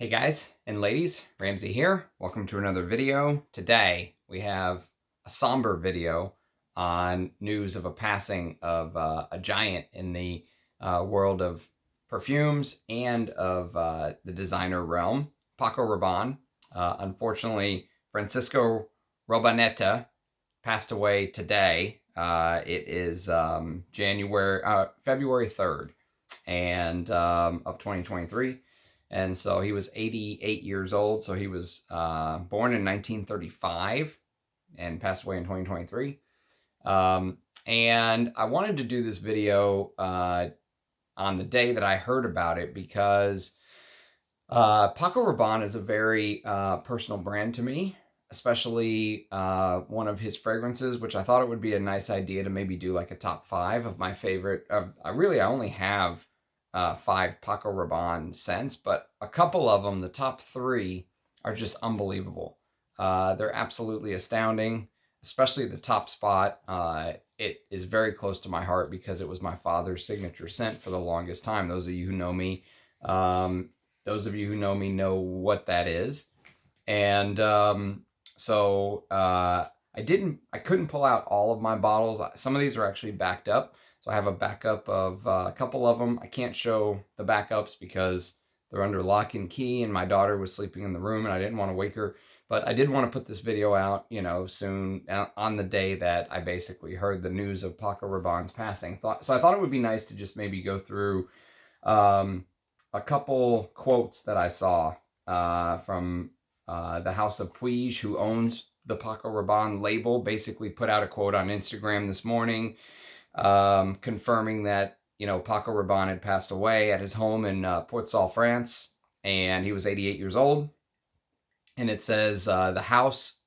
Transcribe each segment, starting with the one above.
Hey guys and ladies, Ramsey here. Welcome to another video. Today we have a somber video on news of a passing of a giant in the world of perfumes and of the designer realm, Paco Rabanne. Unfortunately, Francisco Robaneta passed away today. It is February 3rd and of 2023. And so he was 88 years old. So he was born in 1935 and passed away in 2023. And I wanted to do this video on the day that I heard about it because Paco Rabanne is a very personal brand to me, especially one of his fragrances, which I thought it would be a nice idea to maybe do like a top 5 of my favorite. I only have 5 Paco Rabanne scents, but a couple of them, the top 3, are just unbelievable. They're absolutely astounding, especially the top spot. It is very close to my heart because it was my father's signature scent for the longest time. Those of you who know me, know what that is. And I couldn't pull out all of my bottles. Some of these are actually backed up. So I have a backup of a couple of them. I can't show the backups because they're under lock and key, and my daughter was sleeping in the room and I didn't want to wake her. But I did want to put this video out, soon on the day that I basically heard the news of Paco Rabanne's passing. So I thought it would be nice to just maybe go through a couple quotes that I saw from the House of Puig, who owns the Paco Rabanne label, basically put out a quote on Instagram this morning confirming that, Paco Rabanne had passed away at his home in Port-Saint, France, and he was 88 years old. And it says, the House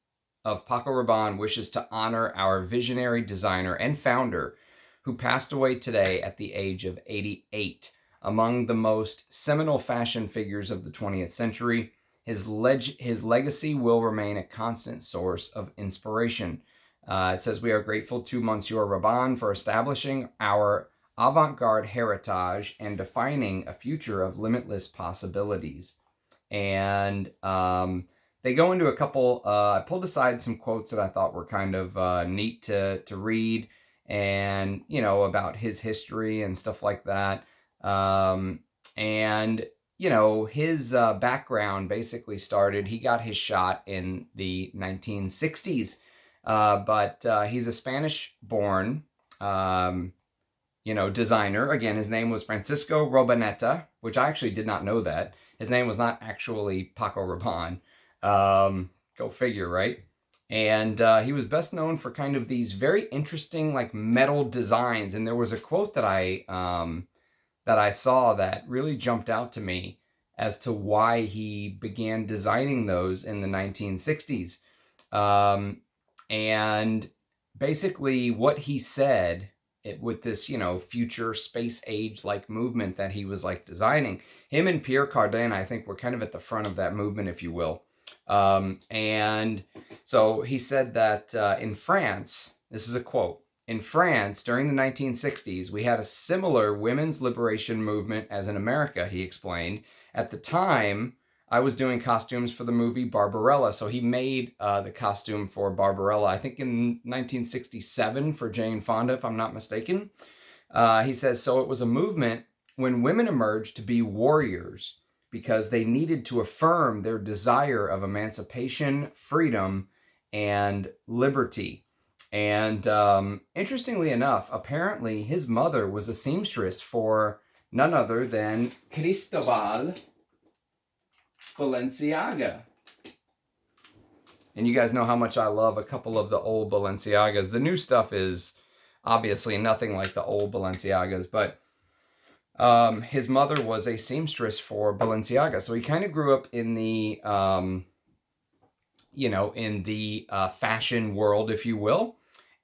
of Paco Rabanne wishes to honor our visionary designer and founder who passed away today at the age of 88. Among the most seminal fashion figures of the 20th century, his legacy will remain a constant source of inspiration. It says, we are grateful to Monsieur Rabanne for establishing our avant-garde heritage and defining a future of limitless possibilities. And they go into a couple, I pulled aside some quotes that I thought were kind of neat to read, and, about his history and stuff like that. His background basically started, he got his shot in the 1960s, but he's a Spanish-born, designer. Again, his name was Francisco Robaneta, which I actually did not know that. His name was not actually Paco Rabanne. Go figure, right? And he was best known for kind of these very interesting, like, metal designs. And there was a quote that I saw that really jumped out to me as to why he began designing those in the 1960s. And basically what he said, with this, future space age like movement that he was like designing, him and Pierre Cardin, I think, were kind of at the front of that movement, if you will. And so he said that in France, this is a quote, in France, during the 1960s, we had a similar women's liberation movement as in America, he explained. At the time, I was doing costumes for the movie Barbarella. So he made the costume for Barbarella, I think in 1967 for Jane Fonda, if I'm not mistaken. He says, so it was a movement when women emerged to be warriors because they needed to affirm their desire of emancipation, freedom, and liberty. And interestingly enough, apparently his mother was a seamstress for none other than Cristobal Balenciaga. And you guys know how much I love a couple of the old Balenciagas. The new stuff is obviously nothing like the old Balenciagas, but his mother was a seamstress for Balenciaga. So he kind of grew up in the, fashion world, if you will.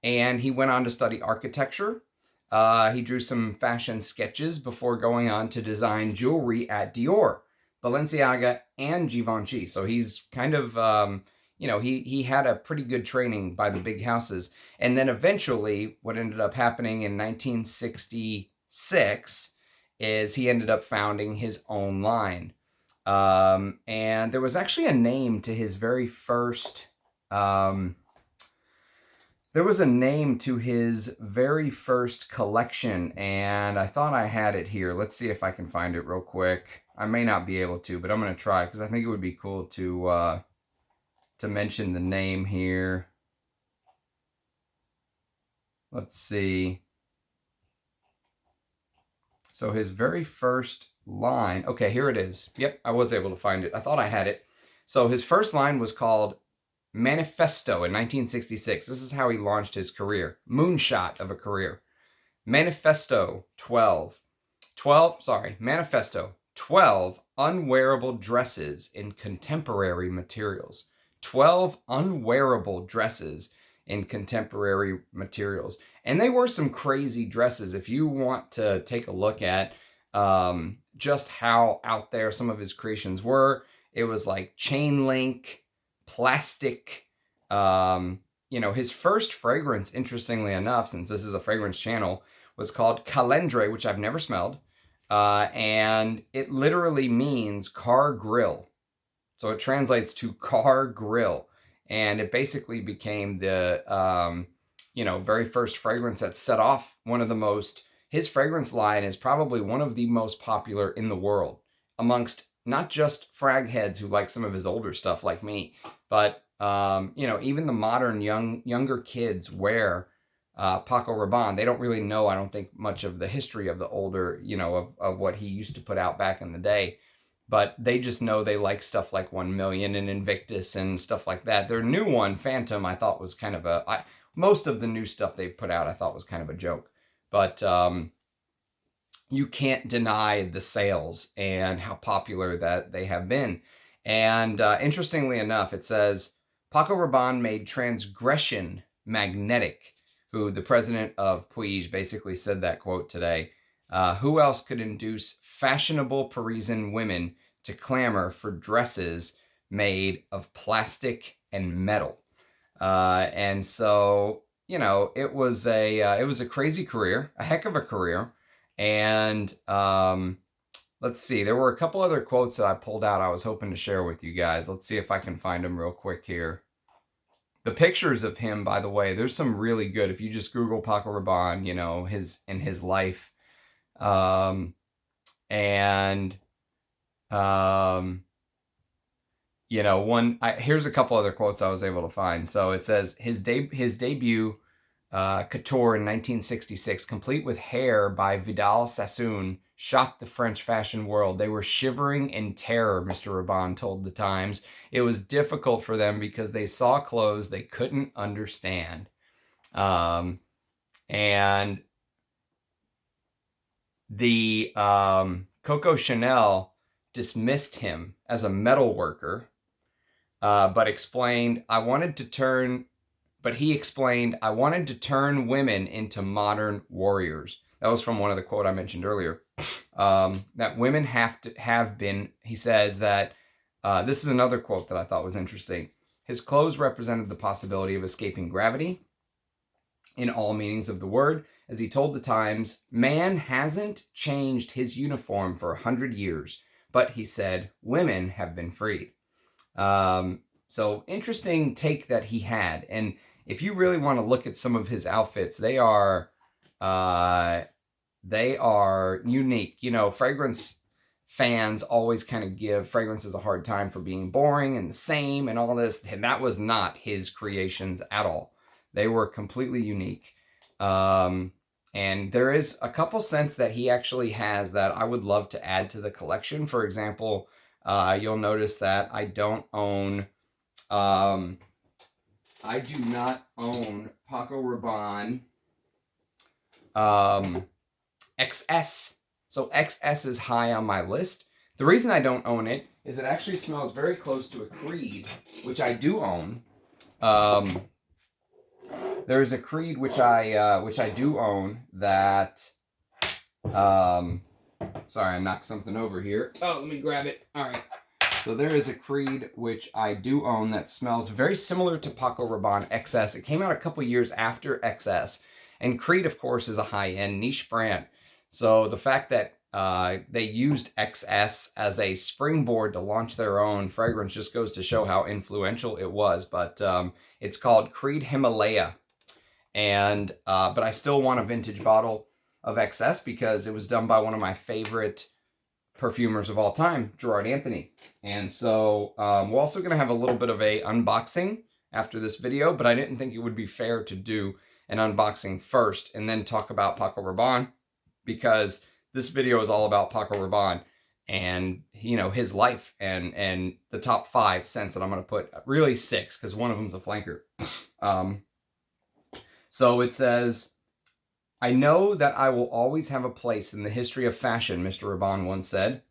And he went on to study architecture. He drew some fashion sketches before going on to design jewelry at Dior, Balenciaga, and Givenchy. So he's kind of, he had a pretty good training by the big houses. And then eventually what ended up happening in 1966 is he ended up founding his own line. And there was actually a name to his very first. There was a name to his very first collection, and I thought I had it here. Let's see if I can find it real quick. I may not be able to, but I'm gonna try because I think it would be cool to mention the name here. Let's see. So his very first line. Okay, here it is. Yep, I was able to find it. I thought I had it. So his first line was called Manifesto in 1966. This is how he launched his career. Moonshot of a career. Manifesto 12. Manifesto 12 unwearable dresses in contemporary materials. 12 unwearable dresses in contemporary materials. And they were some crazy dresses. If you want to take a look at just how out there some of his creations were, it was like chain link, plastic. His first fragrance, interestingly enough, since this is a fragrance channel, was called Calendre, which I've never smelled. And it literally means car grill. So it translates to car grill. And it basically became the, very first fragrance that set off one of the most, his fragrance line is probably one of the most popular in the world amongst not just frag heads who like some of his older stuff like me, but, even the modern younger kids wear Paco Rabanne. They don't really know, I don't think, much of the history of the older, of what he used to put out back in the day. But they just know they like stuff like 1 Million and Invictus and stuff like that. Their new one, Phantom, I thought was kind of most of the new stuff they've put out, I thought was kind of a joke. But you can't deny the sales and how popular that they have been. And interestingly enough, it says, Paco Rabanne made transgression magnetic, who the president of Puig basically said that quote today. Who else could induce fashionable Parisian women to clamor for dresses made of plastic and metal? And so, it was a crazy career, a heck of a career. And let's see, there were a couple other quotes that I pulled out I was hoping to share with you guys. Let's see if I can find them real quick here. The pictures of him, by the way, there's some really good. If you just Google Paco Rabanne, his life, here's a couple other quotes I was able to find. So it says his debut couture in 1966, complete with hair by Vidal Sassoon, shocked the French fashion world. They were shivering in terror, Mr. Rabanne told The Times. It was difficult for them because they saw clothes they couldn't understand. And the Coco Chanel dismissed him as a metal worker, but he explained, I wanted to turn women into modern warriors. That was from one of the quote I mentioned earlier. That women have been, he says that, this is another quote that I thought was interesting. His clothes represented the possibility of escaping gravity in all meanings of the word. As he told The Times, man hasn't changed his uniform for 100 years, but he said, women have been freed. So interesting take that he had. And if you really want to look at some of his outfits, they are unique. Fragrance fans always kind of give fragrances a hard time for being boring and the same and all this. And that was not his creations at all. They were completely unique. And there is a couple scents that he actually has that I would love to add to the collection. For example, you'll notice that I do not own Paco Rabanne XS. So XS is high on my list. The reason I don't own it is it actually smells very close to a Creed, which I do own. There's a Creed which I do own that. Sorry, I knocked something over here. Oh, let me grab it. All right. So there is a Creed which I do own that smells very similar to Paco Rabanne XS. It came out a couple years after XS. And Creed, of course, is a high-end niche brand. So the fact that they used XS as a springboard to launch their own fragrance. Just goes to show how influential it was. But it's called Creed Himalaya. And but I still want a vintage bottle of XS because it was done by one of my favorite perfumers of all time, Gerard Anthony. And so we're also going to have a little bit of a unboxing after this video, but I didn't think it would be fair to do an unboxing first and then talk about Paco Rabanne, because this video is all about Paco Rabanne and, you know, his life and the top 5 scents that I'm going to put, really 6, because one of them's a flanker. So it says, I know that I will always have a place in the history of fashion, Mr. Rabanne once said.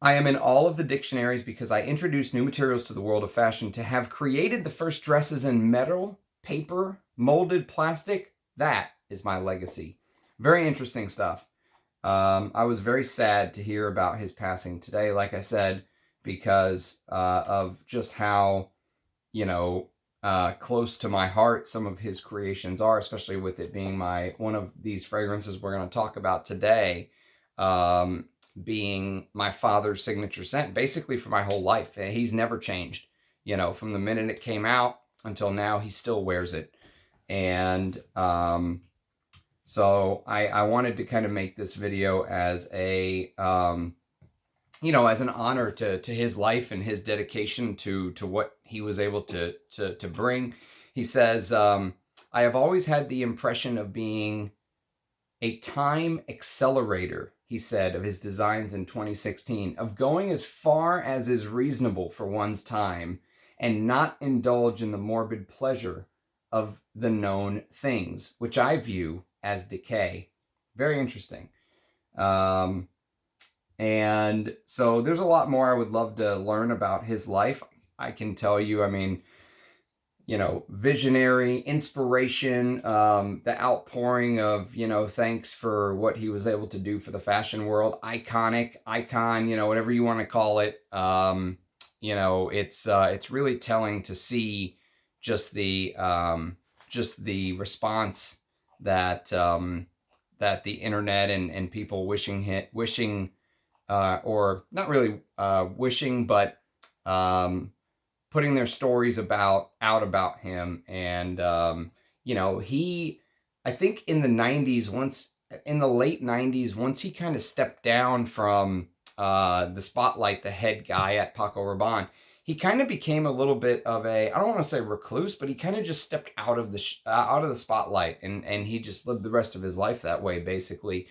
I am in all of the dictionaries because I introduced new materials to the world of fashion. To have created the first dresses in metal, paper, molded plastic, that is my legacy. Very interesting stuff. I was very sad to hear about his passing today, like I said, because of just how, you know, close to my heart some of his creations are, especially with it being one of these fragrances we're going to talk about today, being my father's signature scent, basically for my whole life. He's never changed, you know, from the minute it came out until now. He still wears it. And so I wanted to kind of make this video as a you know, as an honor to his life and his dedication to what he was able to bring. He says, I have always had the impression of being a time accelerator, he said, of his designs in 2016, of going as far as is reasonable for one's time and not indulge in the morbid pleasure of the known things, which I view as decay. Very interesting. And so there's a lot more I would love to learn about his life. I can tell you, I mean, you know, visionary, inspiration, the outpouring of, you know, thanks for what he was able to do for the fashion world, iconic, icon, you know, whatever you want to call it. You know, it's really telling to see just the response that that the internet and people wishing or not really wishing, but putting their stories out about him. And you know, I think in the 90s, in the late 90s, once he kind of stepped down from the spotlight, the head guy at Paco Rabanne, he kind of became a little bit of a, I don't want to say recluse, but he kind of just stepped out of the spotlight, and he just lived the rest of his life that way, basically.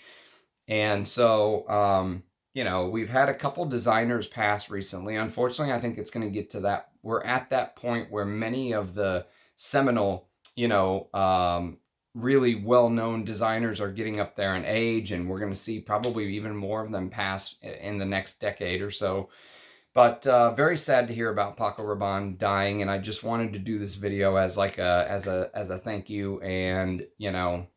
And so you know, we've had a couple designers pass recently. Unfortunately, I think it's going to get to that. We're at that point where many of the seminal, you know, really well-known designers are getting up there in age, and we're going to see probably even more of them pass in the next decade or so. But very sad to hear about Paco Rabanne dying, and I just wanted to do this video as like as a thank you, and, you know,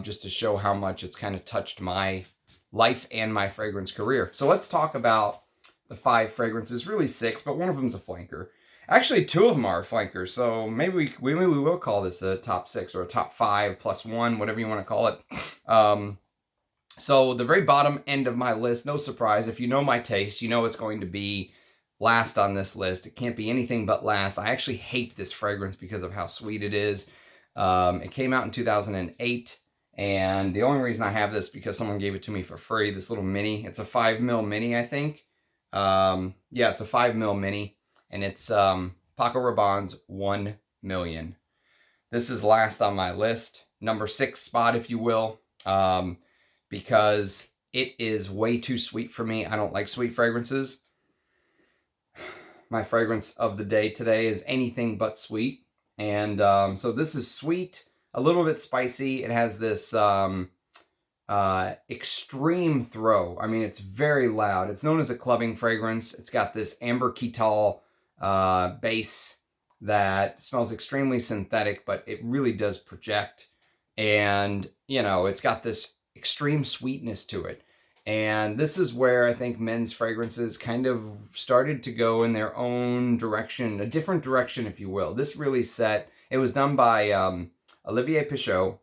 just to show how much it's kind of touched my life and my fragrance career. So let's talk about the 5 fragrances, really 6, but one of them's a flanker. Actually, 2 of them are flankers, so maybe we will call this a top 6 or a top 5 plus 1, whatever you want to call it. So the very bottom end of my list, no surprise, if you know my taste, you know it's going to be last on this list. It can't be anything but last. I actually hate this fragrance because of how sweet it is. It came out in 2008. And the only reason I have this because someone gave it to me for free, this little mini. It's a 5mm mini, I think. Yeah, it's a 5mm mini. And it's Paco Rabanne's 1 million. This is last on my list. Number 6 spot, if you will. Because it is way too sweet for me. I don't like sweet fragrances. My fragrance of the day today is anything but sweet. And so this is sweet, a little bit spicy. It has this extreme throw. I mean, it's very loud. It's known as a clubbing fragrance. It's got this amber ketal base that smells extremely synthetic, but it really does project. And, you know, it's got this extreme sweetness to it. And this is where I think men's fragrances kind of started to go in their own direction, a different direction, if you will. This really it was done by Olivier Pichot,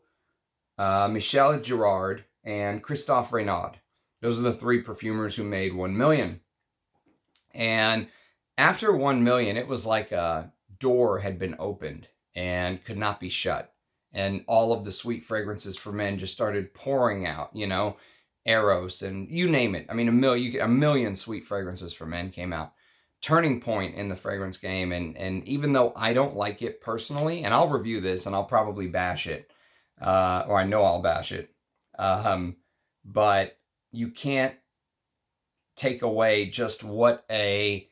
Michel Girard, and Christophe Reynaud. Those are the 3 perfumers who made 1 million. And after 1 million, it was like a door had been opened and could not be shut. And all of the sweet fragrances for men just started pouring out, Eros and you name it. I mean, a million sweet fragrances for men came out. Turning point in the fragrance game. And even though I don't like it personally, and I'll review this and I'll probably bash it, or I know I'll bash it, but you can't take away just what an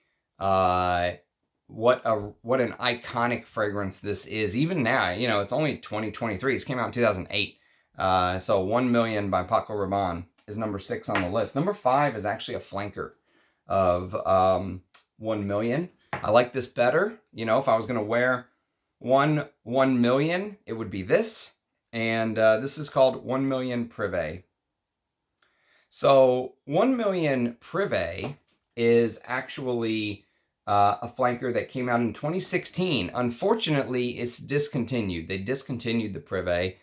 iconic fragrance this is. Even now, it's only 2023. It came out in 2008. So 1 Million by Paco Rabanne is number 6 on the list. Number 5 is actually a flanker of 1 Million. I like this better. If I was going to wear 1 Million, it would be this. And this is called 1 Million Privé. So 1 Million Privé is actually a flanker that came out in 2016. Unfortunately, it's discontinued. They discontinued the Privé.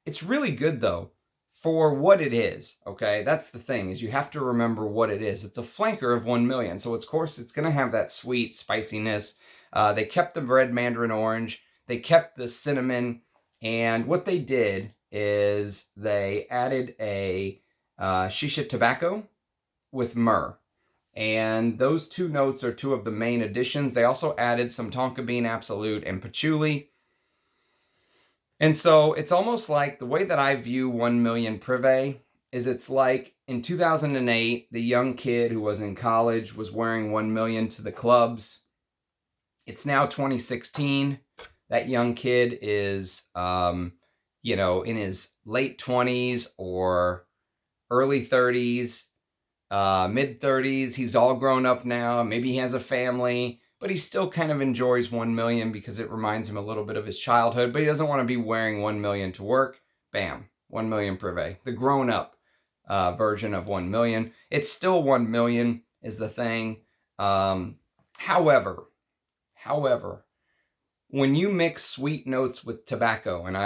It's really good, though, for what it is, okay? That's the thing, is you have to remember what it is. It's a flanker of 1 Million, so of course it's going to have that sweet spiciness. They kept the red mandarin orange. They kept the cinnamon. And what they did is they added a shisha tobacco with myrrh. And those 2 notes are 2 of the main additions. They also added some tonka bean absolute and patchouli. And so it's almost like the way that I view 1 Million Privé is it's like in 2008, the young kid who was in college was wearing 1 Million to the clubs. It's now 2016. That young kid is, in his late 20s or early 30s, mid 30s. He's all grown up now. Maybe he has a family, but he still kind of enjoys 1 Million because it reminds him a little bit of his childhood, but he doesn't want to be wearing 1 Million to work. Bam, 1 Million Privé. The grown-up version of 1 Million. It's still 1 Million is the thing. However, when you mix sweet notes with tobacco, and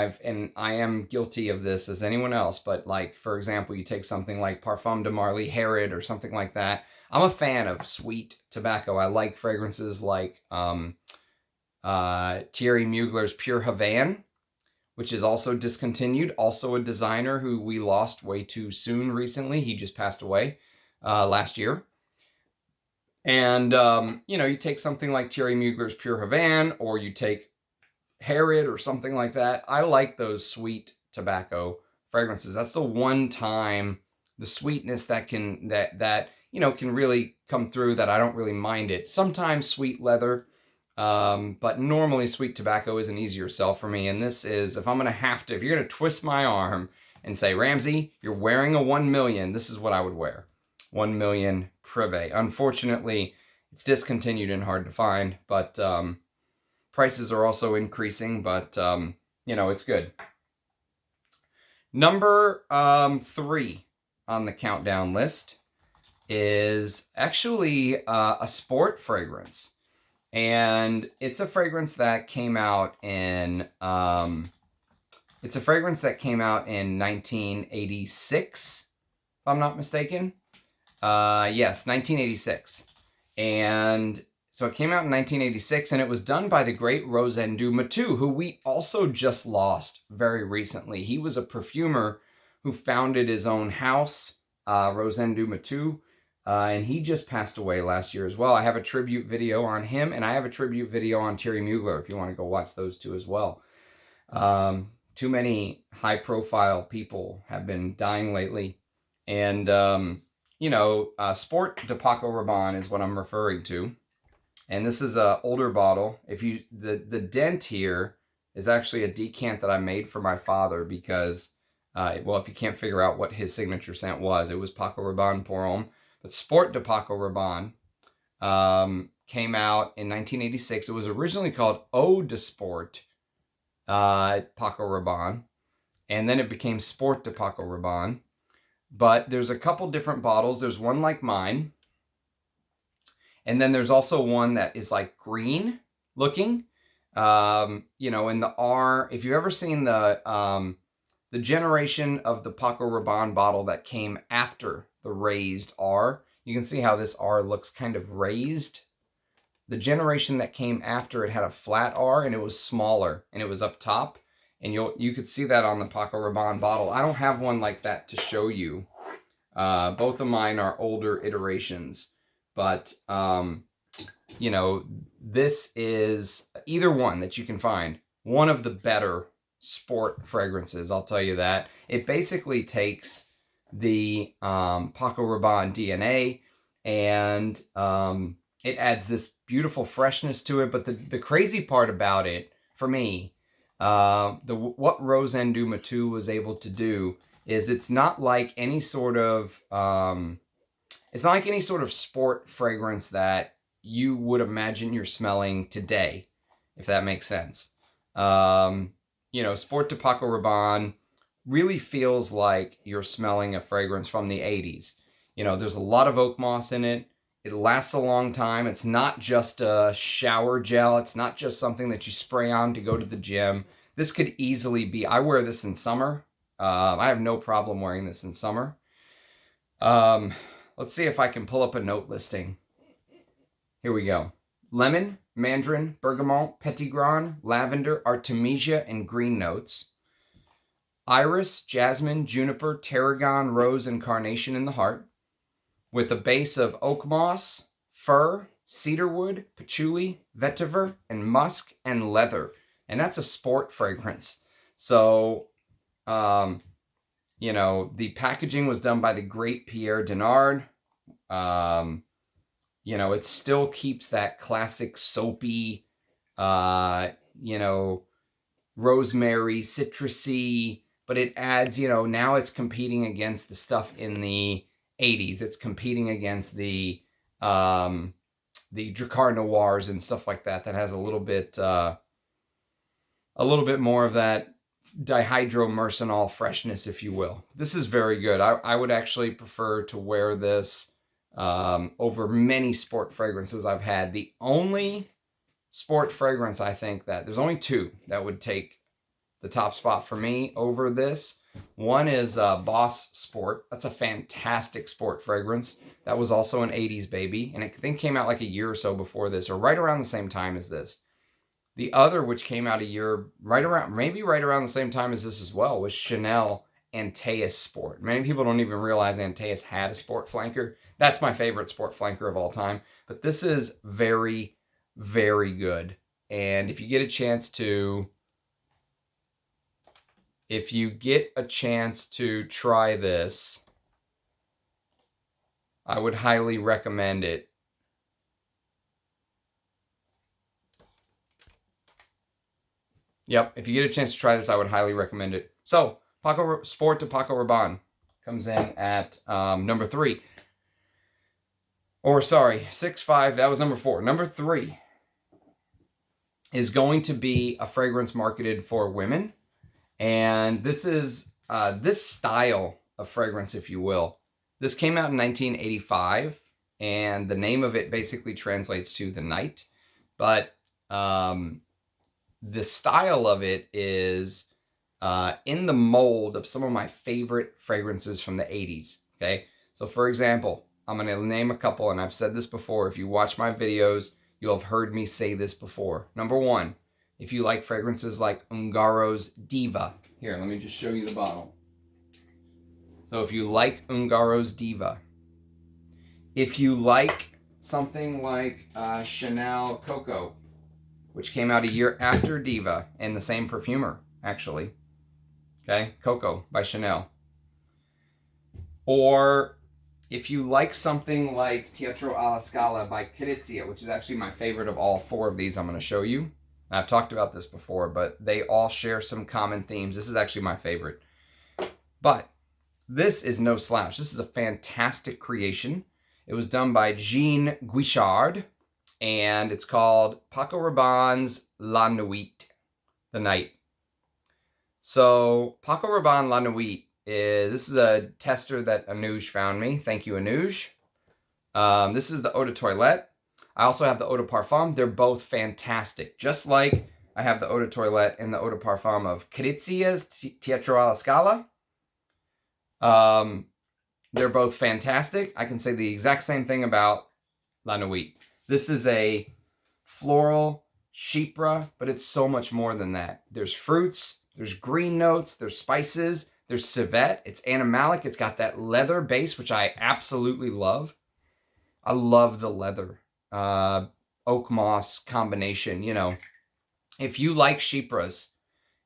I am guilty of this as anyone else, but like, for example, you take something like Parfum de Marly Herod or something like that. I'm a fan of sweet tobacco. I like fragrances like Thierry Mugler's Pure Havane, which is also discontinued. Also a designer who we lost way too soon recently. He just passed away last year. And, you take something like Thierry Mugler's Pure Havane, or you take Herod or something like that. I like those sweet tobacco fragrances. That's the one time the sweetness that can really come through, that I don't really mind it. Sometimes sweet leather, but normally sweet tobacco is an easier sell for me. And this is, if you're going to twist my arm and say, Ramsey, you're wearing a 1 Million, this is what I would wear. 1 Million Privé. Unfortunately, it's discontinued and hard to find, but prices are also increasing, but it's good. Number 3 on the countdown list is actually a sport fragrance. And it's a fragrance that came out in 1986, if I'm not mistaken. Yes, 1986. And so it came out in 1986, and it was done by the great Rosendu Matu, who we also just lost very recently. He was a perfumer who founded his own house, Rosendu Matu, and he just passed away last year as well. I have a tribute video on him, and I have a tribute video on Thierry Mugler, if you want to go watch those 2 as well. Too many high-profile people have been dying lately, and Sport de Paco Rabanne is what I'm referring to. And this is an older bottle. The dent here is actually a decant that I made for my father because, if you can't figure out what his signature scent was, it was Paco Rabanne Pour Homme. But Sport de Paco Rabanne came out in 1986. It was originally called Eau de Sport Paco Rabanne, and then it became Sport de Paco Rabanne. But there's a couple different bottles. There's one like mine, and then there's also one that is like green looking. In the R, if you've ever seen the the generation of the Paco Rabanne bottle that came after the raised R. You can see how this R looks kind of raised. The generation that came after it had a flat R, and it was smaller, and it was up top. And you could see that on the Paco Rabanne bottle. I don't have one like that to show you. Both of mine are older iterations. But, you know, this is either one that you can find. One of the better sport fragrances, I'll tell you that. It basically takes the Paco Rabanne DNA and it adds this beautiful freshness to it. But the crazy part about it, for me, what Rose du Matu was able to do is it's not like any sort of sport fragrance that you would imagine you're smelling today, if that makes sense. You know, Sport de Paco Rabanne really feels like you're smelling a fragrance from the 80s. You know, there's a lot of oak moss in it. It lasts a long time. It's not just a shower gel. It's not just something that you spray on to go to the gym. This could easily be, I wear this in summer. I have no problem wearing this in summer. Let's see if I can pull up a note listing. Here we go. Lemon, mandarin, bergamot, petitgrain, lavender, artemisia, and green notes. Iris, jasmine, juniper, tarragon, rose, and carnation in the heart. With a base of oak moss, fir, cedarwood, patchouli, vetiver, and musk, and leather. And that's a sport fragrance. So, you know, the packaging was done by the great Pierre Denard. You know, it still keeps that classic soapy, you know, rosemary, citrusy, but it adds, you know, now it's competing against the stuff in the 80s. It's competing against the Drakkar Noirs and stuff like that. That has a little bit more of that dihydromercenol freshness, if you will. This is very good. I would actually prefer to wear this over many sport fragrances I've had. The only sport fragrance I think that, there's only two that would take the top spot for me over this. One is Boss Sport. That's a fantastic sport fragrance. That was also an 80s baby, and I think came out like a year or so before this, or right around the same time as this. The other, which came out a year, maybe right around the same time as this as well, was Chanel Antaeus Sport. Many people don't even realize Antaeus had a sport flanker. That's my favorite sport flanker of all time. But this is very, very good. And if you get a chance to try this, I would highly recommend it. Yep, if you get a chance to try this, I would highly recommend it. So, Sport de Paco Rabanne comes in at number 3. Or sorry, 6-5, that was number 4. Number 3 is going to be a fragrance marketed for women. And this is this style of fragrance, if you will. This came out in 1985, and the name of it basically translates to the night. But the style of it is in the mold of some of my favorite fragrances from the 80s, okay? So for example, I'm going to name a couple, and I've said this before. If you watch my videos, you'll have heard me say this before. Number 1, if you like fragrances like Ungaro's Diva. Here, let me just show you the bottle. So if you like Ungaro's Diva, if you like something like Chanel Coco, which came out a year after Diva, and the same perfumer, actually. Okay, Coco by Chanel. Or if you like something like Teatro alla Scala by Crizia, which is actually my favorite of all 4 of these I'm going to show you. I've talked about this before, but they all share some common themes. This is actually my favorite. But this is no slouch. This is a fantastic creation. It was done by Jean Guichard, and it's called Paco Rabanne's La Nuit, the night. So Paco Rabanne La Nuit this is a tester that Anoush found me. Thank you, Anoush. This is the Eau de Toilette. I also have the Eau de Parfum. They're both fantastic. Just like I have the Eau de Toilette and the Eau de Parfum of Carizias Teatro alla Scala. They're both fantastic. I can say the exact same thing about La Nuit. This is a floral chypre, but it's so much more than that. There's fruits, there's green notes, there's spices, there's civet. It's animalic. It's got that leather base, which I absolutely love. I love the leather oak moss combination. You know, if you like chypres,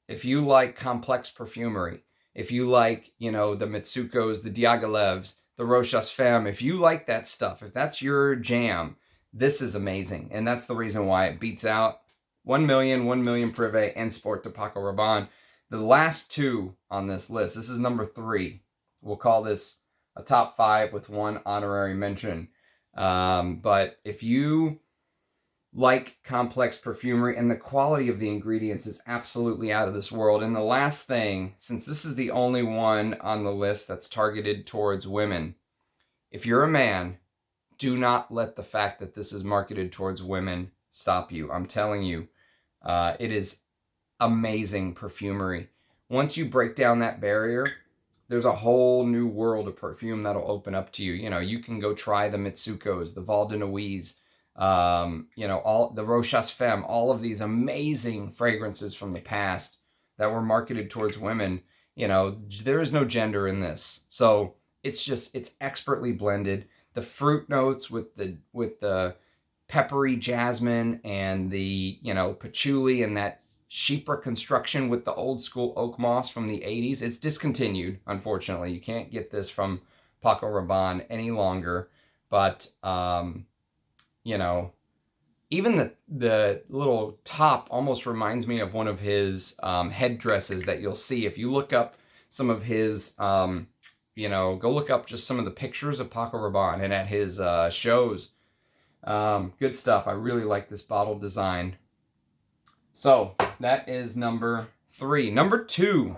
if you like complex perfumery, if you like, you know, the Mitsukos, the Diaghilevs, the Rochas Femme, if you like that stuff, if that's your jam, this is amazing. And that's the reason why it beats out 1 million, 1 million Privé, and Sport de Paco Rabanne. The last two on this list, this is number 3. We'll call this a top 5 with one honorary mention. But if you like complex perfumery, and the quality of the ingredients is absolutely out of this world. And the last thing, since this is the only one on the list that's targeted towards women, if you're a man, do not let the fact that this is marketed towards women stop you. I'm telling you, it is amazing perfumery. Once you break down that barrier, there's a whole new world of perfume that'll open up to you. You know, you can go try the Mitsukos, the Val de Nuits, you know, all the Rochas Femme, all of these amazing fragrances from the past that were marketed towards women. You know, there is no gender in this. So it's just, it's expertly blended. The fruit notes with the peppery jasmine and the, you know, patchouli and that chypre construction with the old school oak moss from the 80s. It's discontinued, unfortunately. You can't get this from Paco Rabanne any longer. But, you know, even the little top almost reminds me of one of his headdresses that you'll see. If you look up some of his, you know, go look up just some of the pictures of Paco Rabanne and at his shows. Good stuff. I really like this bottle design. So that is number 3. Number 2,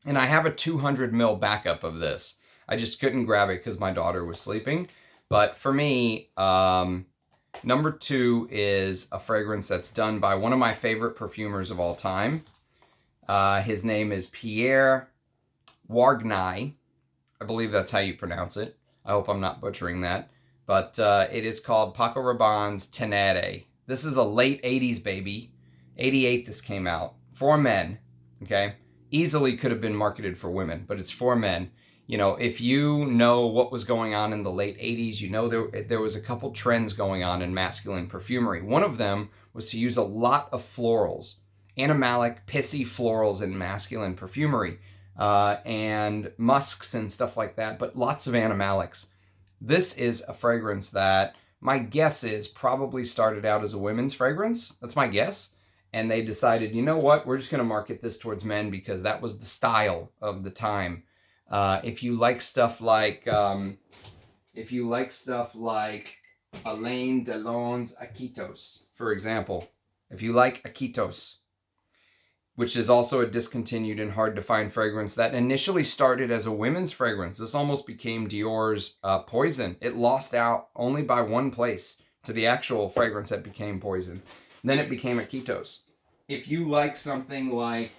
and I have a 200 ml backup of this. I just couldn't grab it because my daughter was sleeping. But for me, number 2 is a fragrance that's done by one of my favorite perfumers of all time. His name is Pierre Wargny. I believe that's how you pronounce it. I hope I'm not butchering that. But it is called Paco Rabanne's Tenere. This is a late 80s baby. 88 this came out. For men, okay? Easily could have been marketed for women, but it's for men. You know, if you know what was going on in the late 80s, you know there was a couple trends going on in masculine perfumery. One of them was to use a lot of florals, animalic, pissy florals in masculine perfumery, and musks and stuff like that, but lots of animalics. This is a fragrance that my guess is probably started out as a women's fragrance. That's my guess. And they decided, you know what, we're just going to market this towards men because that was the style of the time. If you like stuff like Alain Delon's Aquitos, for example, if you like Aquitos, which is also a discontinued and hard to find fragrance that initially started as a women's fragrance. This almost became Dior's Poison. It lost out only by one place to the actual fragrance that became Poison. Then it became Aquitos. If you like something like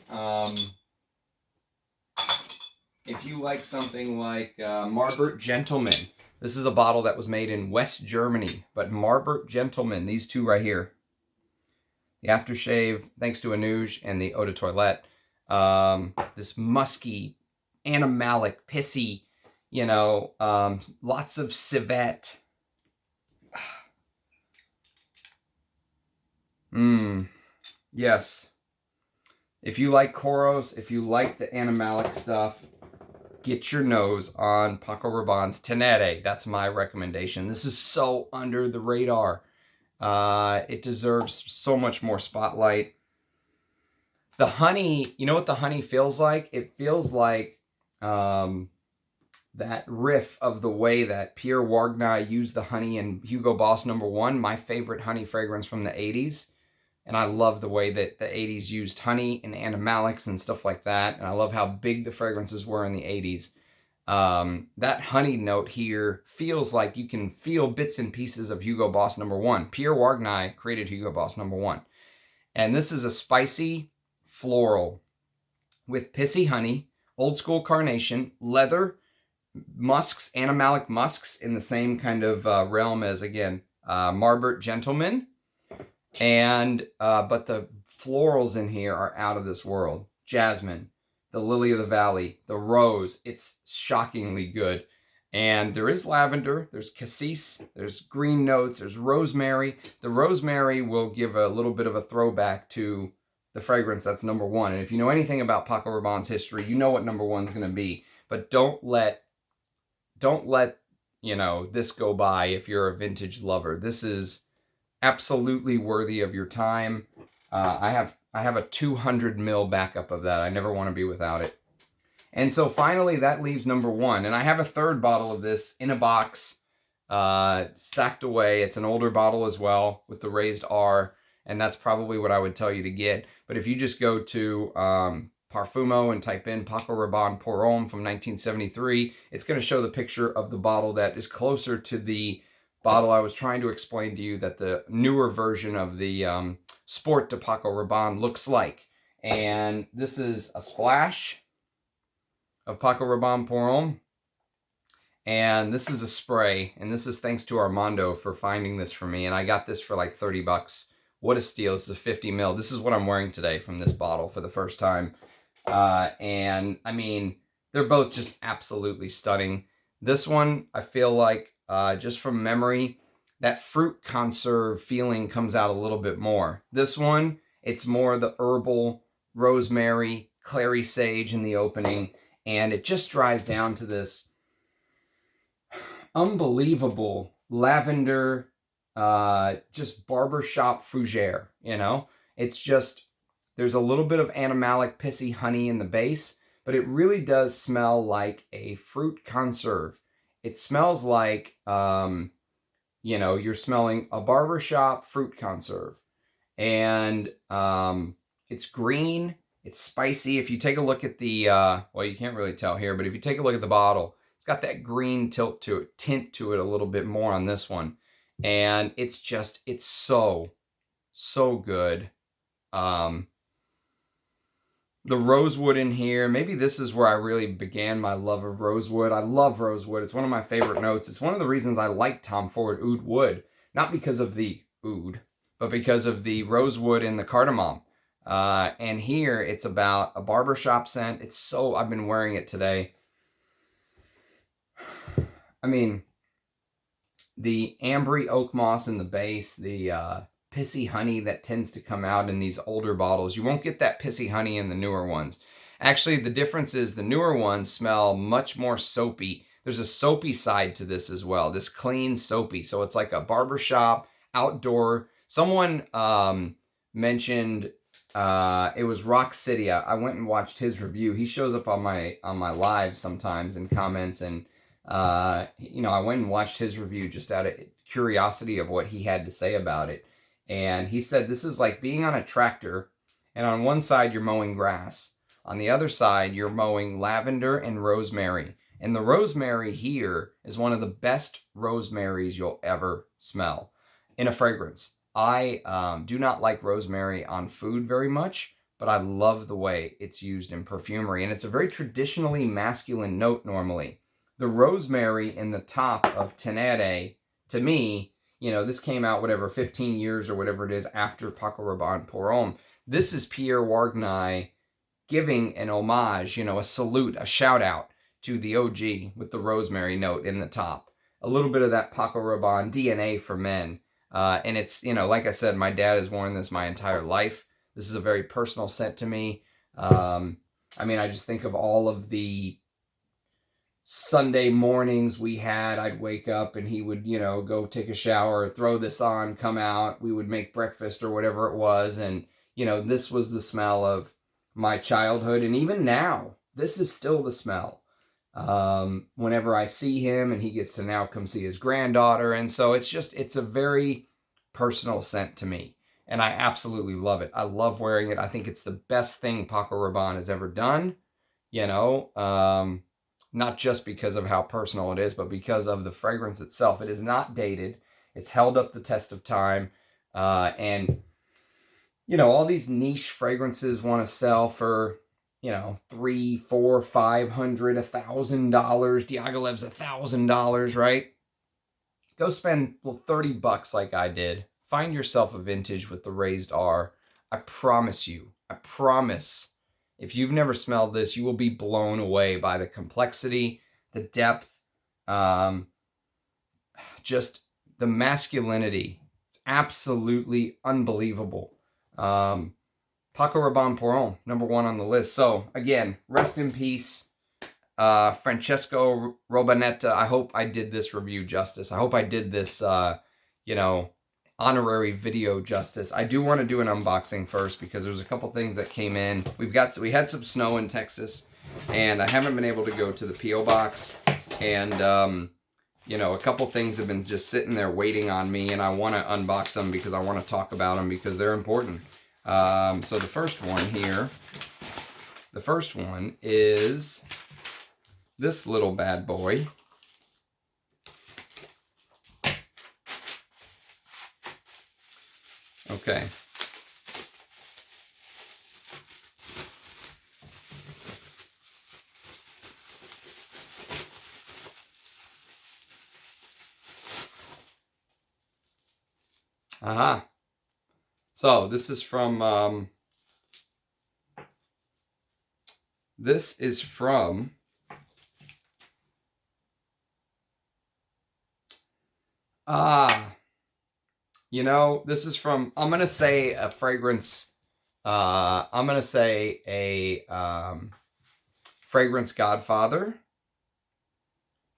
Marbert Gentleman, this is a bottle that was made in West Germany, but Marbert Gentleman, these two right here, the aftershave, thanks to Anouge, and the Eau de Toilette, this musky, animalic, pissy, you know, lots of civet. Yes. If you like Koros, if you like the animalic stuff, get your nose on Paco Rabanne's Tenere. That's my recommendation. This is so under the radar. It deserves so much more spotlight. The honey, you know what the honey feels like? It feels like that riff of the way that Pierre Wargny used the honey in Hugo Boss No. 1, my favorite honey fragrance from the 80s. And I love the way that the 80s used honey and animalics and stuff like that. And I love how big the fragrances were in the 80s. That honey note here feels like you can feel bits and pieces of Hugo Boss No. 1. Pierre Wargny created Hugo Boss No. 1. And this is a spicy floral with pissy honey, old school carnation, leather, musks, animalic musks in the same kind of realm as, again, Marbert Gentleman. And but the florals in here are out of this world. Jasmine, the lily of the valley, the rose. It's shockingly good. And there is lavender, there's cassis, there's green notes, there's rosemary. The rosemary will give a little bit of a throwback to the fragrance that's number one. And if you know anything about Paco Rabanne's history, you know what number one's going to be. But don't let this go by if you're a vintage lover. This is absolutely worthy of your time. I have a 200 ml backup of that. I never want to be without it. And so finally, that leaves number one. And I have a third bottle of this in a box, stacked away. It's an older bottle as well with the raised R, and that's probably what I would tell you to get. But if you just go to Parfumo and type in Paco Rabanne Pour Homme from 1973, it's going to show the picture of the bottle that is closer to the bottle I was trying to explain to you that the newer version of the Sport de Paco Rabanne looks like. And this is a splash of Paco Rabanne Pour Homme. And this is a spray, and this is thanks to Armando for finding this for me. And I got this for like 30 bucks. What a steal. This is a 50 ml. This is what I'm wearing today from this bottle for the first time. And I mean, they're both just absolutely stunning. This one, I feel like, just from memory, that fruit conserve feeling comes out a little bit more. This one, it's more the herbal, rosemary, clary sage in the opening, and it just dries down to this unbelievable lavender, just barbershop fougere, It's just, there's a little bit of animalic pissy honey in the base, but it really does smell like a fruit conserve. It smells like, you're smelling a barbershop fruit conserve. And it's green, it's spicy. If you take a look at the, well, you can't really tell here, but if you take a look at the bottle, it's got that green tint to it a little bit more on this one. And it's so, so good. The rosewood in here, maybe this is where I really began my love of rosewood. I love rosewood. It's one of my favorite notes. It's one of the reasons I like Tom Ford Oud Wood. Not because of the oud, but because of the rosewood and the cardamom. And here it's about a barbershop scent. I've been wearing it today. I mean, the ambery oak moss in the base, the pissy honey that tends to come out in these older bottles. You won't get that pissy honey in the newer ones. Actually, the difference is the newer ones smell much more soapy. There's a soapy side to this as well, this clean soapy. So it's like a barbershop, outdoor. Someone mentioned, it was Rock City. I went and watched his review. He shows up on my live sometimes in comments, and I went and watched his review just out of curiosity of what he had to say about it. And he said, this is like being on a tractor, and on one side you're mowing grass. On the other side, you're mowing lavender and rosemary. And the rosemary here is one of the best rosemaries you'll ever smell in a fragrance. I do not like rosemary on food very much, but I love the way it's used in perfumery. And it's a very traditionally masculine note normally. The rosemary in the top of Tenere, to me, this came out, 15 years or whatever it is after Paco Rabanne Pour Homme. This is Pierre Wargnier giving an homage, a salute, a shout out to the OG with the rosemary note in the top. A little bit of that Paco Rabanne DNA for men. And it's, like I said, my dad has worn this my entire life. This is a very personal scent to me. I just think of all of the Sunday mornings we had. I'd wake up and he would, go take a shower, throw this on, come out. We would make breakfast or whatever it was. And, this was the smell of my childhood. And even now, this is still the smell. Whenever I see him, and he gets to now come see his granddaughter. And so it's a very personal scent to me. And I absolutely love it. I love wearing it. I think it's the best thing Paco Rabanne has ever done, not just because of how personal it is, but because of the fragrance itself. It is not dated. It's held up the test of time. And all these niche fragrances want to sell for, $300, $400, $500, $1,000. Diaghilev's $1,000, right? Go spend 30 bucks like I did. Find yourself a vintage with the raised R. I promise you, I promise, if you've never smelled this, you will be blown away by the complexity, the depth, um, just the masculinity. It's absolutely unbelievable. Paco Rabanne number one on the list. So again, rest in peace, Francesco Robaneta. I hope I did this review justice. I hope I did this, honorary video justice. I do want to do an unboxing first because there's a couple things that came in. We had some snow in Texas, and I haven't been able to go to the P.O. box, and a couple things have been just sitting there waiting on me, and I want to unbox them because I want to talk about them because they're important. So the first one is this little bad boy. Okay. Aha. So this is from this is from I'm gonna say a fragrance. I'm gonna say a fragrance godfather,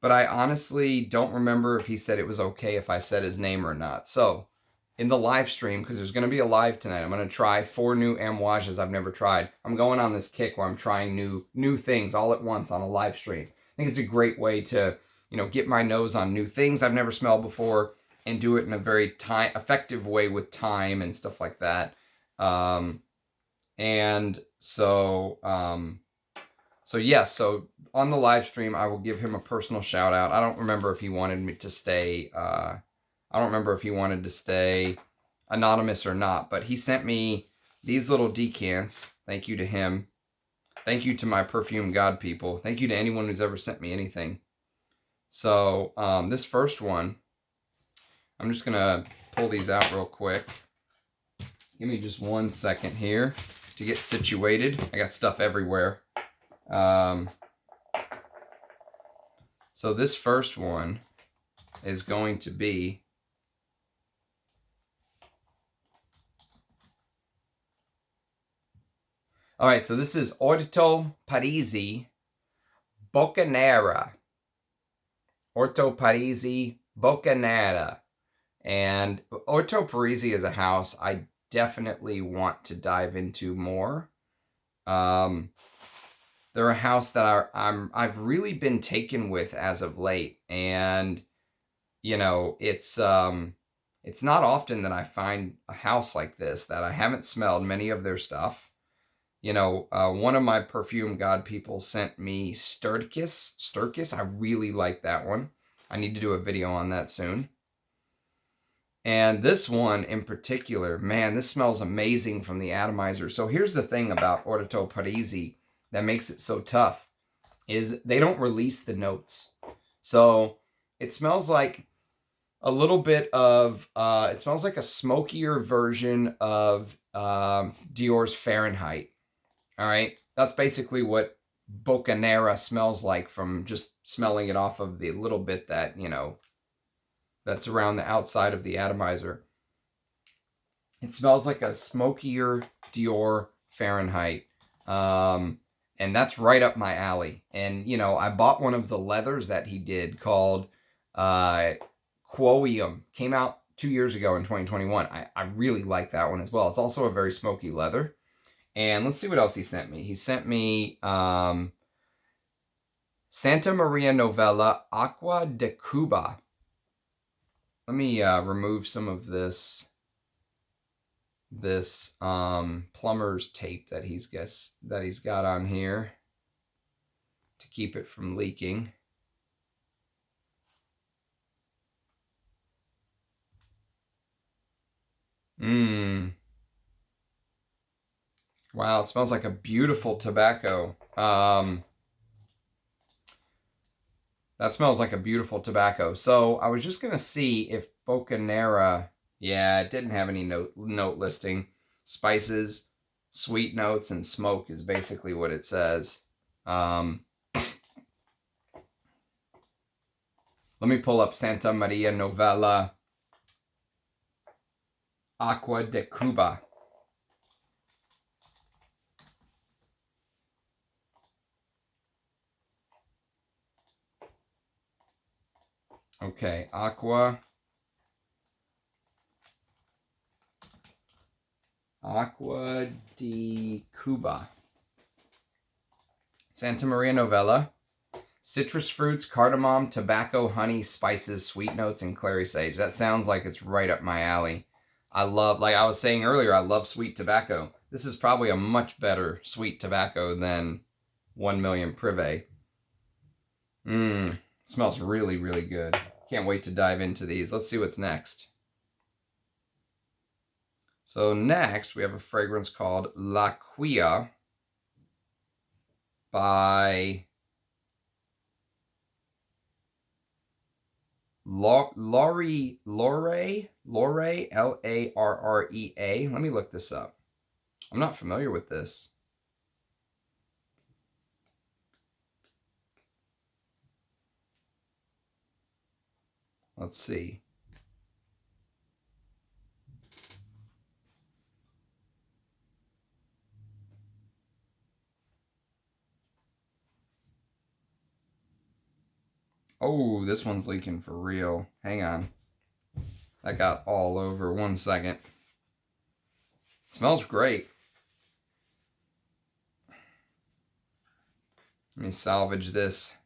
but I honestly don't remember if he said it was okay if I said his name or not. So in the live stream, because there's going to be a live tonight, I'm going to try 4 new amouages I've never tried. I'm going on this kick where I'm trying new things all at once on a live stream. I think it's a great way to, get my nose on new things I've never smelled before and do it in a very effective way with time and stuff like that. And so yes, so on the live stream, I will give him a personal shout out. I don't remember if he wanted me to stay. I don't remember if he wanted to stay anonymous or not, but he sent me these little decants. Thank you to him. Thank you to my perfume god people. Thank you to anyone who's ever sent me anything. So this first one, I'm just gonna pull these out real quick. Give me just 1 second here to get situated. I got stuff everywhere. So this first one is going to be all right, so this is Orto Parisi Boccanera. Orto Parisi Boccanera. And Orto Parisi is a house I definitely want to dive into more. They're a house that I've really been taken with as of late, and it's not often that I find a house like this that I haven't smelled many of their stuff. One of my perfume god people sent me Sturkis. I really like that one. I need to do a video on that soon. And this one in particular, man, this smells amazing from the atomizer. So here's the thing about Orto Parisi that makes it so tough, is they don't release the notes. So it smells like a little bit of, it smells like a smokier version of Dior's Fahrenheit. All right, that's basically what Boccanera smells like from just smelling it off of the little bit that, that's around the outside of the atomizer. It smells like a smokier Dior Fahrenheit. And that's right up my alley. And, I bought one of the leathers that he did called Quoium. Came out 2 years ago in 2021. I really like that one as well. It's also a very smoky leather. And let's see what else he sent me. He sent me Santa Maria Novella Aqua de Cuba. Let me remove some of this plumber's tape that he's got on here to keep it from leaking. Wow, it smells like a beautiful tobacco. That smells like a beautiful tobacco. So I was just gonna see if Bocanera, yeah, it didn't have any note listing. Spices, sweet notes, and smoke is basically what it says. Let me pull up Santa Maria Novella Aqua de Cuba. Okay, Aqua de Cuba. Santa Maria Novella. Citrus fruits, cardamom, tobacco, honey, spices, sweet notes, and clary sage. That sounds like it's right up my alley. I love, like I was saying earlier, I love sweet tobacco. This is probably a much better sweet tobacco than 1 Million Privé. Smells really, really good. Can't wait to dive into these. Let's see what's next. So next, we have a fragrance called La Quia by Larrey, Larrea. Let me look this up. I'm not familiar with this. Let's see. Oh, this one's leaking for real. Hang on. That got all over. 1 second. It smells great. Let me salvage this.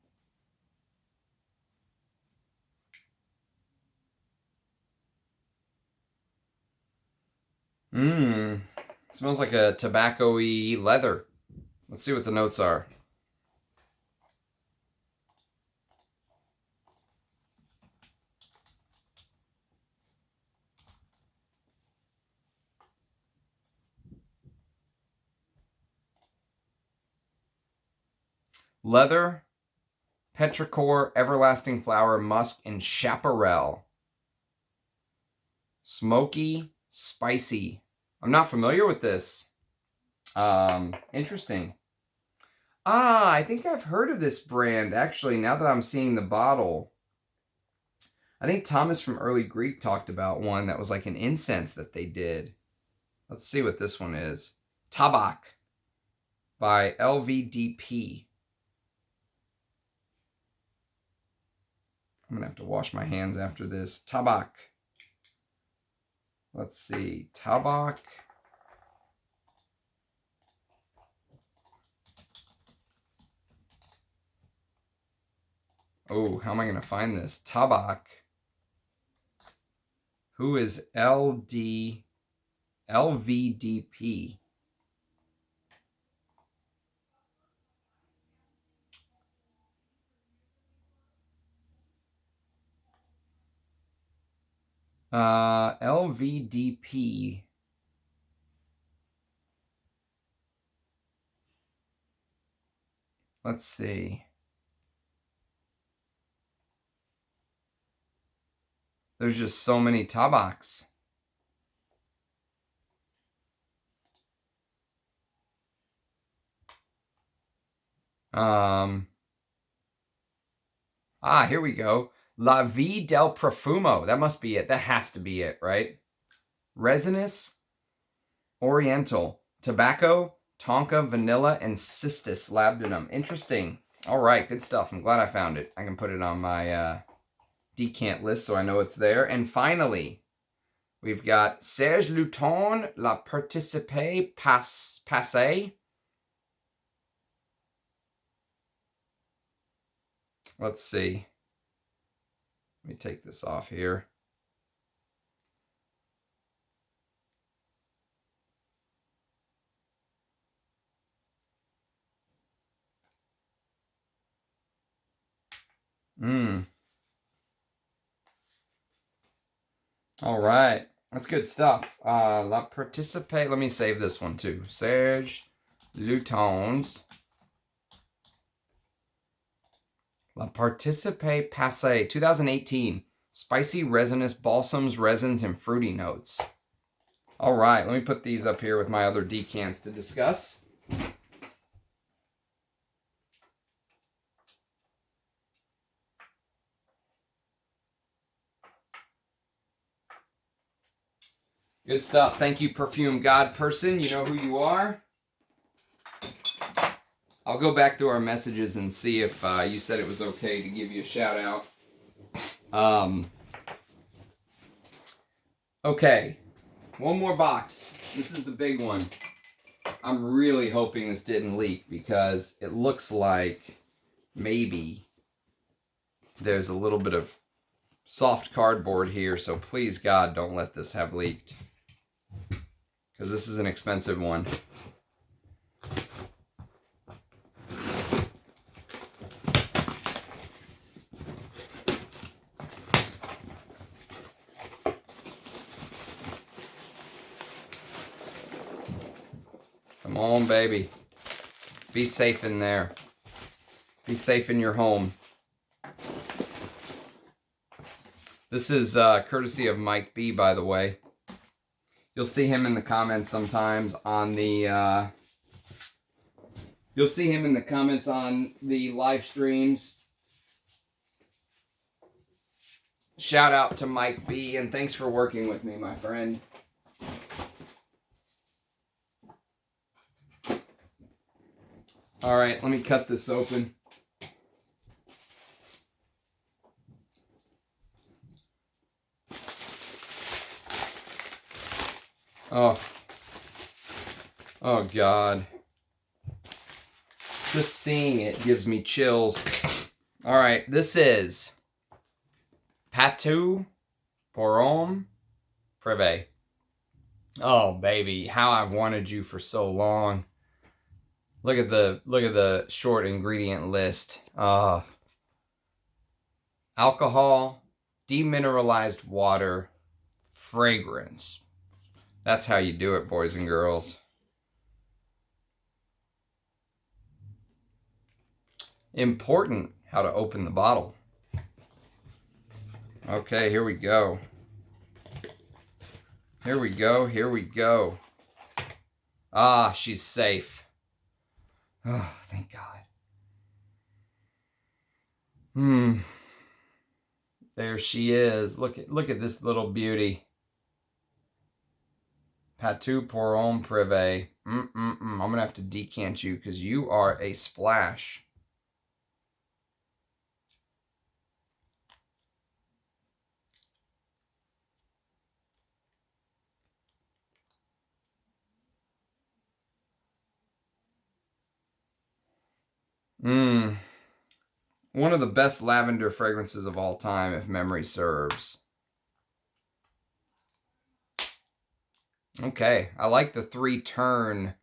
Smells like a tobacco-y leather. Let's see what the notes are. Leather, petrichor, everlasting flower, musk, and chaparral. Smoky, spicy. I'm not familiar with this. Interesting. I think I've heard of this brand, actually, now that I'm seeing the bottle. I think Thomas from Early Greek talked about one that was like an incense that they did. Let's see what this one is. Tabak by LVDP. I'm going to have to wash my hands after this. Tabak. Let's see. Tabak. Oh, how am I going to find this? Tabak. Who is LVDP? LVDP. Let's see. There's just so many tabaks. Here we go. La Vie del Profumo. That must be it. That has to be it, right? Resinous, Oriental, tobacco, tonka, vanilla, and cistus labdanum. Interesting. All right, good stuff. I'm glad I found it. I can put it on my decant list so I know it's there. And finally, we've got Serge Luton, La Participe Passé. Let's see. Let me take this off here. All right. That's good stuff. La Participe. Let me save this one too. Serge Lutons. La Participe Passé 2018. Spicy resinous balsams, resins, and fruity notes. All right, let me put these up here with my other decants to discuss. Good stuff. Thank you, Perfume God person. You know who you are. I'll go back through our messages and see if you said it was okay to give you a shout out. Okay, one more box. This is the big one. I'm really hoping this didn't leak because it looks like maybe there's a little bit of soft cardboard here, so please God don't let this have leaked because this is an expensive one. Come on, baby. Be safe in there. Be safe in your home. This is courtesy of Mike B, by the way. You'll see him in the comments sometimes on the... you'll see him in the comments on the live streams. Shout out to Mike B, and thanks for working with me, my friend. All right, let me cut this open. Oh God. Just seeing it gives me chills. All right, this is Paco Rabanne Francisco. Oh baby, how I've wanted you for so long. Look at the short ingredient list. Alcohol, demineralized water, fragrance. That's how you do it, boys and girls. Important how to open the bottle. Okay, here we go. Here we go, here we go. Ah, she's safe. Oh, thank God. There she is. Look at this little beauty. Paco Rabanne Francisco. I'm gonna have to decant you because you are a splash. One of the best lavender fragrances of all time, if memory serves. Okay, I like the 3-turn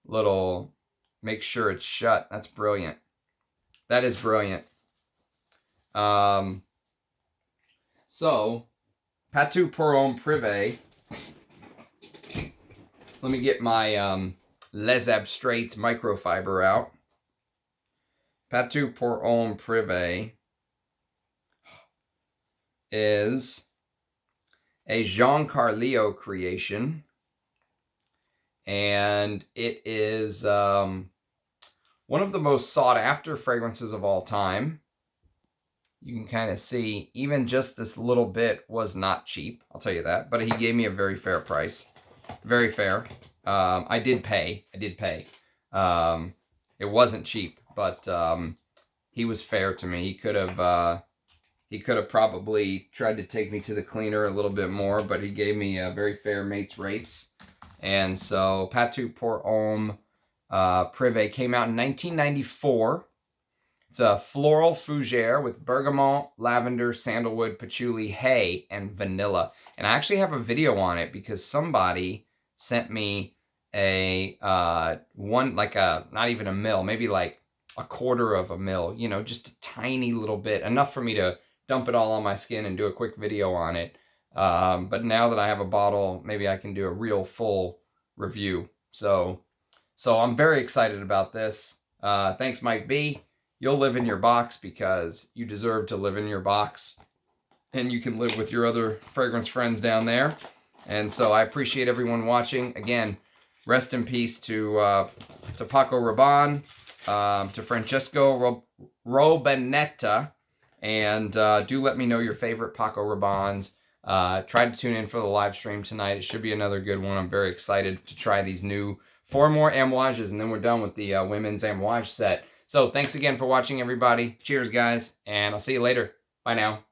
little, make sure it's shut. That's brilliant. That is brilliant. So, Paco Rabanne Francisco. Let me get my Les Abstraits microfiber out. Paco Rabanne Francisco is a Jean Carlio creation, and it is one of the most sought after fragrances of all time. You can kind of see even just this little bit was not cheap, I'll tell you that, but he gave me a very fair price. Very fair. I did pay. It wasn't cheap, but he was fair to me. He could have probably tried to take me to the cleaner a little bit more, but he gave me a very fair mate's rates. And so Paco Rabanne Francisco came out in 1994. It's a floral fougere with bergamot, lavender, sandalwood, patchouli, hay, and vanilla. And I actually have a video on it because somebody sent me a not even a mil, maybe like a quarter of a mil, you know, just a tiny little bit, enough for me to dump it all on my skin and do a quick video on it. But now that I have a bottle, maybe I can do a real full review. So I'm very excited about this. Thanks, Mike B. You'll live in your box because you deserve to live in your box. And you can live with your other fragrance friends down there. And so I appreciate everyone watching. Again, rest in peace to Paco Rabanne, to Francisco Robaneta. And do let me know your favorite Paco Rabannes. Try to tune in for the live stream tonight. It should be another good one. I'm very excited to try these new 4 more amouages, and then we're done with the women's amouage set. So thanks again for watching, everybody. Cheers, guys, and I'll see you later. Bye now.